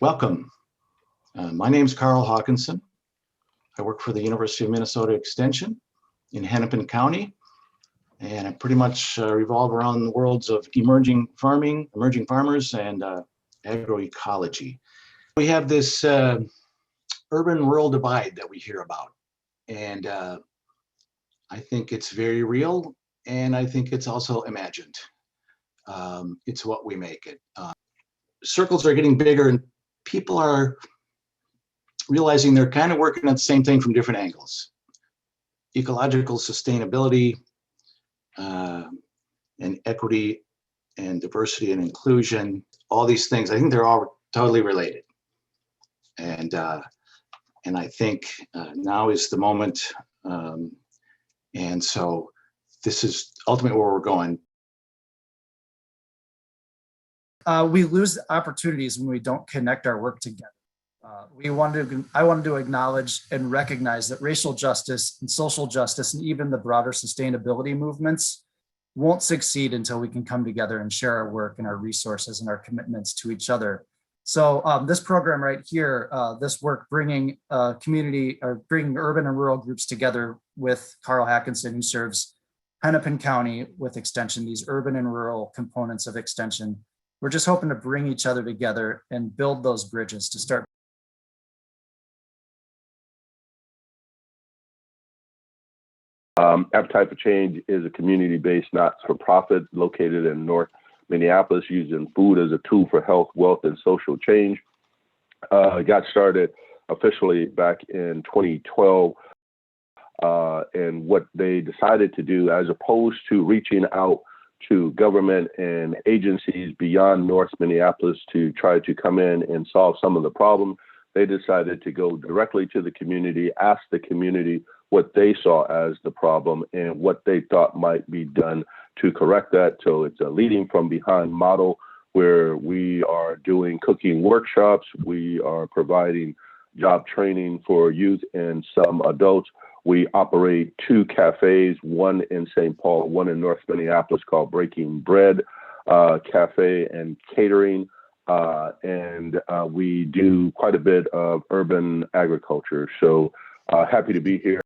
Welcome. My name is Carl Hawkinson. I work for the University of Minnesota Extension in Hennepin County, and I pretty much revolve around the worlds of emerging farming, emerging farmers, and agroecology. We have this urban-rural divide that we hear about, and I think it's very real, and I think it's also imagined. It's what we make it. Circles are getting bigger, and people are realizing they're kind of working on the same thing from different angles. Ecological sustainability and equity and diversity and inclusion, all these things, I think they're all totally related. And I think now is the moment. And so this is ultimately where we're going. We lose opportunities when we don't connect our work together. I wanted to acknowledge and recognize that racial justice and social justice and even the broader sustainability movements won't succeed until we can come together and share our work and our resources and our commitments to each other. So this program right here, this work bringing bringing urban and rural groups together with Carl Hawkinson, who serves Hennepin County with Extension, these urban and rural components of Extension. We're just hoping to bring each other together and build those bridges to start. Appetite for Change is a community-based not-for-profit located in North Minneapolis, using food as a tool for health, wealth, and social change. It got started officially back in 2012. And what they decided to do, as opposed to reaching out to government and agencies beyond North Minneapolis to try to come in and solve some of the problem, they decided to go directly to the community, ask the community what they saw as the problem and what they thought might be done to correct that. So it's a leading from behind model where we are doing cooking workshops. We are providing job training for youth and some adults. We operate 2 cafes, one in St. Paul, one in North Minneapolis, called Breaking Bread Cafe and Catering. And we do quite a bit of urban agriculture. So happy to be here.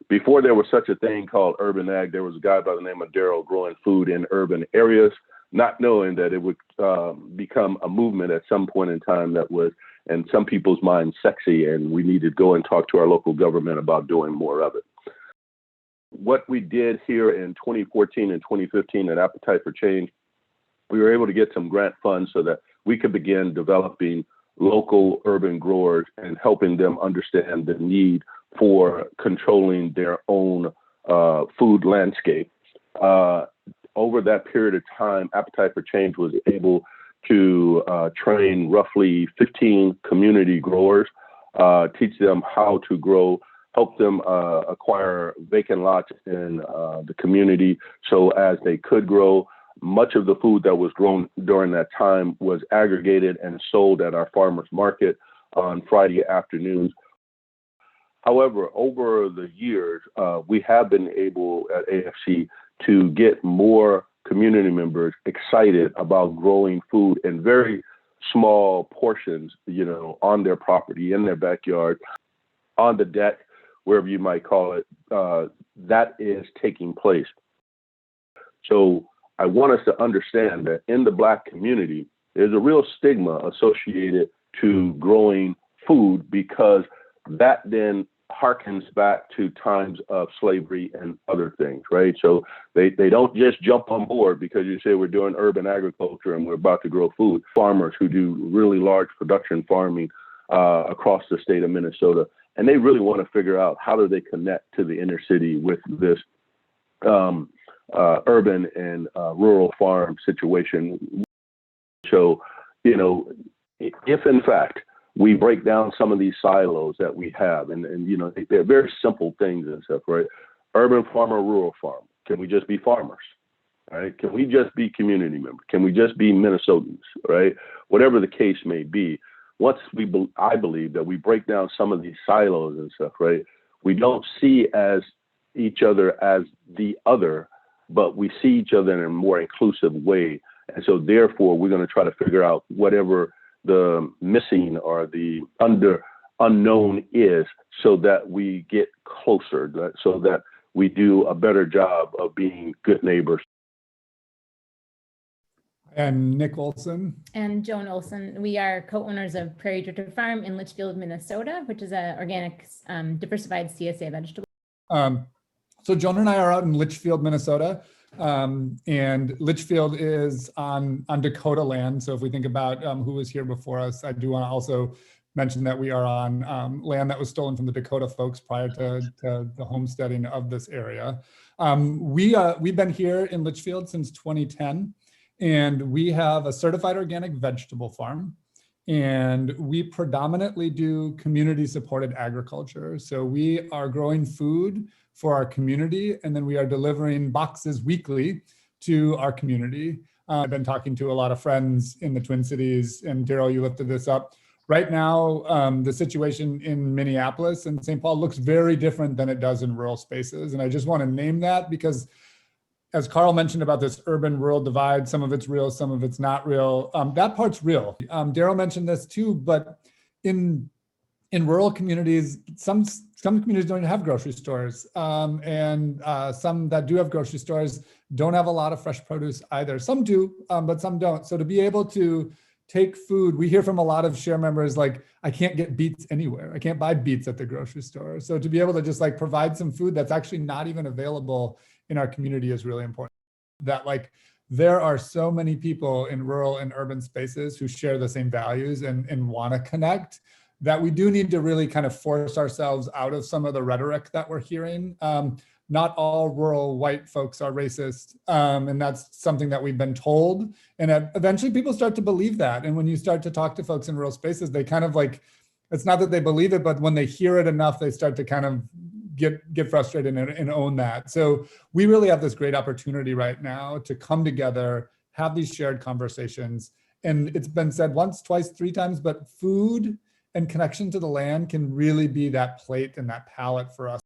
Before there was such a thing called urban ag, there was a guy by the name of Daryl growing food in urban areas, not knowing that it would become a movement at some point in time that was, in some people's minds, sexy, and we needed to go and talk to our local government about doing more of it. What we did here in 2014 and 2015 at Appetite for Change, we were able to get some grant funds so that we could begin developing local urban growers and helping them understand the need for controlling their own food landscape. Over that period of time, Appetite for Change was able to train roughly 15 community growers, teach them how to grow, help them acquire vacant lots in the community so as they could grow. Much of the food that was grown during that time was aggregated and sold at our farmers market on Friday afternoons. However, over the years, we have been able at AFC to get more community members excited about growing food in very small portions, on their property, in their backyard, on the deck, wherever you might call it. That is taking place. So I want us to understand that in the Black community, there's a real stigma associated to growing food, because that then harkens back to times of slavery and other things, right? So they don't just jump on board because you say we're doing urban agriculture and we're about to grow food. Farmers who do really large production farming across the state of Minnesota, and they really want to figure out how do they connect to the inner city with this urban and rural farm situation. So, if in fact we break down some of these silos that we have, and they're very simple things and stuff, right? Urban farmer, rural farm. Can we just be farmers, right? Can we just be community members? Can we just be Minnesotans, right? Whatever the case may be. Once I believe that we break down some of these silos and stuff, right? We don't see each other as the other, but we see each other in a more inclusive way. And so therefore, we're going to try to figure out whatever the missing or the unknown is, so that we get closer, so that we do a better job of being good neighbors. And Nick Olson. And Joan Olson. We are co-owners of Prairie Drifter Farm in Litchfield, Minnesota, which is an organic, diversified CSA vegetable. So Joan and I are out in Litchfield, Minnesota, and Litchfield is on Dakota land. So if we think about who was here before us, I do want to also mention that we are on land that was stolen from the Dakota folks prior to the homesteading of this area. We've been here in Litchfield since 2010. And we have a certified organic vegetable farm, and we predominantly do community supported agriculture. So we are growing food for our community, and then we are delivering boxes weekly to our community. I've been talking to a lot of friends in the Twin Cities, and Daryl, you lifted this up. Right now, the situation in Minneapolis and St. Paul looks very different than it does in rural spaces. And I just want to name that because, as Carl mentioned about this urban-rural divide, some of it's real, some of it's not real. That part's real. Daryl mentioned this too, but in rural communities, some communities don't even have grocery stores, and some that do have grocery stores don't have a lot of fresh produce either. Some do, but some don't. So to be able to take food, we hear from a lot of share members like, I can't get beets anywhere. I can't buy beets at the grocery store. So to be able to just like provide some food that's actually not even available in our community is really important. That like there are so many people in rural and urban spaces who share the same values and want to connect, that we do need to really kind of force ourselves out of some of the rhetoric that we're hearing. Not all rural white folks are racist, and that's something that we've been told. And eventually people start to believe that. And when you start to talk to folks in rural spaces, they kind of like, it's not that they believe it, but when they hear it enough, they start to kind of get frustrated and own that. So we really have this great opportunity right now to come together, have these shared conversations. And it's been said once, twice, three times, but food and connection to the land can really be that plate and that palette for us.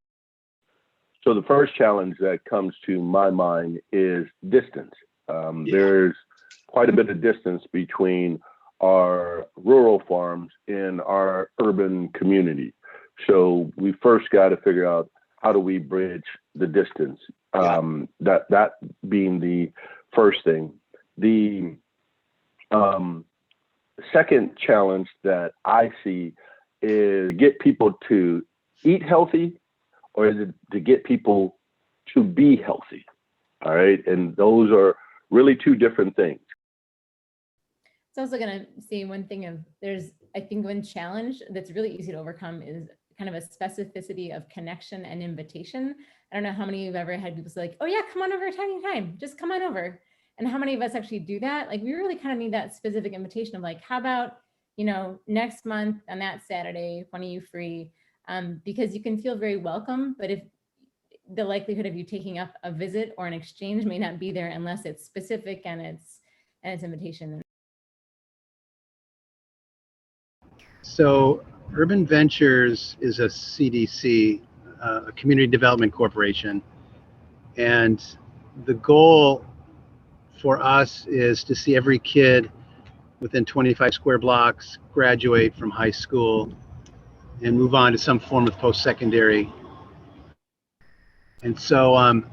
So the first challenge that comes to my mind is distance. There's quite a bit of distance between our rural farms and our urban community. So we first got to figure out, how do we bridge the distance? That being the first thing. The second challenge that I see is get people to eat healthy, or is it to get people to be healthy? All right. And those are really two different things. It's also going to say one thing of I think one challenge that's really easy to overcome is kind of a specificity of connection and invitation. I don't know how many of you have ever had people say like, oh yeah, come on over anytime, just come on over. And how many of us actually do that? Like we really kind of need that specific invitation of like, how about, next month on that Saturday, when are you free? Because you can feel very welcome, but if the likelihood of you taking up a visit or an exchange may not be there unless it's specific and it's invitation. So Urban Ventures is a CDC, a community development corporation. And the goal for us is to see every kid within 25 square blocks graduate from high school and move on to some form of post-secondary. And so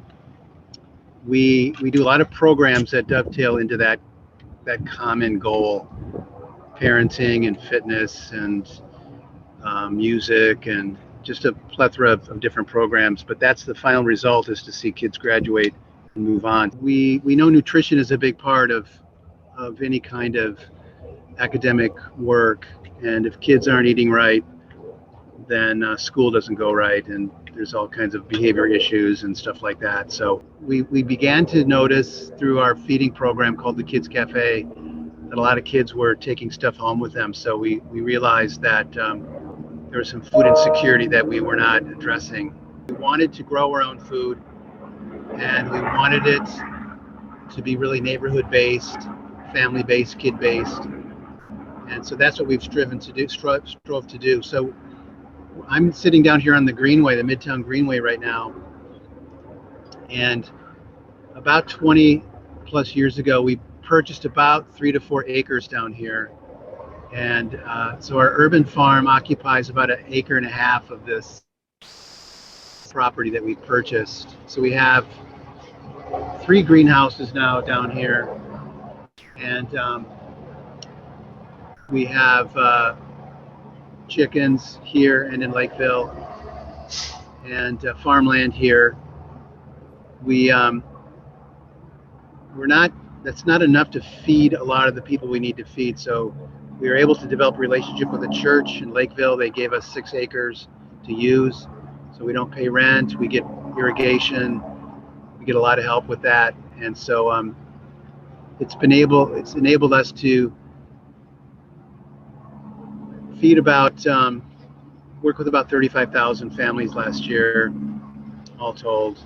we do a lot of programs that dovetail into that common goal: parenting and fitness and music and just a plethora of different programs. But that's the final result, is to see kids graduate and move on. We know nutrition is a big part of any kind of academic work, and if kids aren't eating right, then school doesn't go right, and there's all kinds of behavior issues and stuff like that. So we began to notice through our feeding program called the Kids Cafe that a lot of kids were taking stuff home with them. So we realized that there was some food insecurity that we were not addressing. We wanted to grow our own food, and we wanted it to be really neighborhood-based, family-based, kid-based. And so that's what we've strove to do. So I'm sitting down here on the Greenway, the Midtown Greenway right now. And about 20 plus years ago, we purchased about 3 to 4 acres down here. And so our urban farm occupies about 1.5 acres of this property that we purchased. So we have 3 greenhouses now down here, and we have chickens here and in Lakeville, and farmland here. We're not, that's not enough to feed a lot of the people we need to feed. So we were able to develop a relationship with a church in Lakeville. They gave us 6 acres to use. So we don't pay rent, we get irrigation, we get a lot of help with that. And so it's enabled us to feed work with about 35,000 families last year, all told.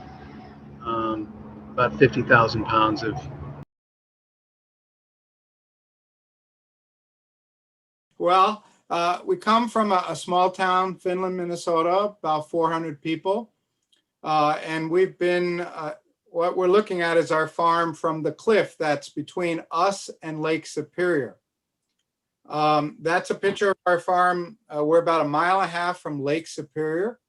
About 50,000 pounds of. Well, we come from a small town, Finland, Minnesota, about 400 people. And we've been, what we're looking at is our farm from the cliff that's between us and Lake Superior. That's a picture of our farm. We're about 1.5 miles from Lake Superior.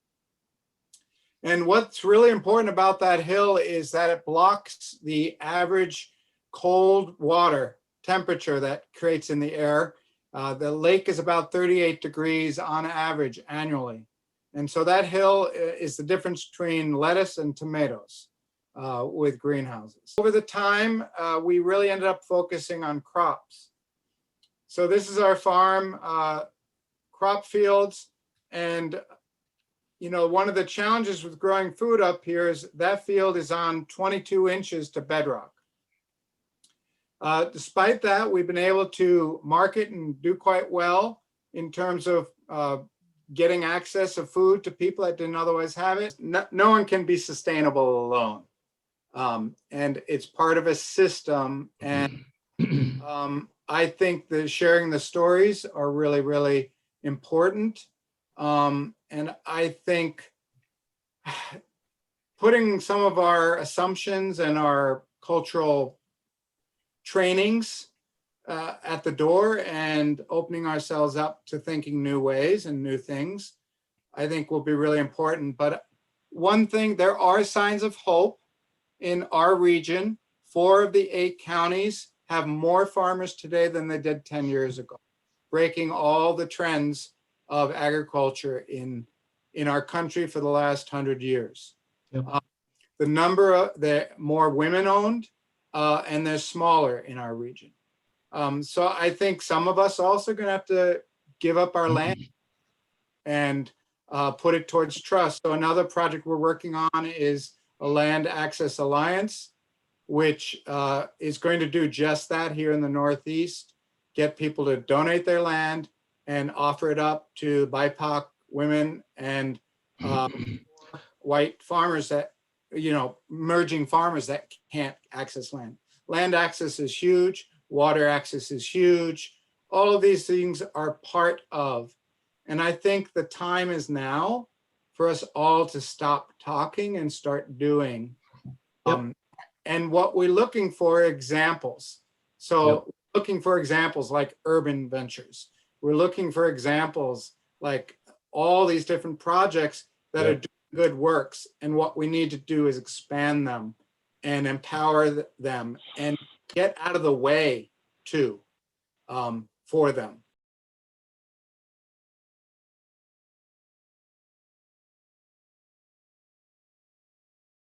And what's really important about that hill is that it blocks the average cold water temperature that creates in the air. The lake is about 38 degrees on average annually. And so that hill is the difference between lettuce and tomatoes with greenhouses. Over the time, we really ended up focusing on crops. So this is our farm, crop fields. And you know, one of the challenges with growing food up here is that field is on 22 inches to bedrock. Despite that, we've been able to market and do quite well in terms of getting access of food to people that didn't otherwise have it. No one can be sustainable alone. And it's part of a system. And I think that sharing the stories are really, really important. And I think putting some of our assumptions and our cultural trainings at the door and opening ourselves up to thinking new ways and new things, I think will be really important. But one thing, there are signs of hope in our region. 4 of the 8 counties have more farmers today than they did 10 years ago, breaking all the trends of agriculture in our country for the last 100 years. Yep. The number of the more women owned and they're smaller in our region. So I think some of us also gonna have to give up our land and put it towards trust. So another project we're working on is a Land Access Alliance, which is going to do just that here in the Northeast, get people to donate their land and offer it up to BIPOC women and white farmers that, you know, emerging farmers that can't access land. Land access is huge. Water access is huge. All of these things are part of, and I think the time is now for us all to stop talking and start doing. Yep. And what we're looking for examples. So Yep. looking for examples like Urban Ventures. We're looking for examples like all these different projects that are doing good works. And what we need to do is expand them and empower them and get out of the way too for them.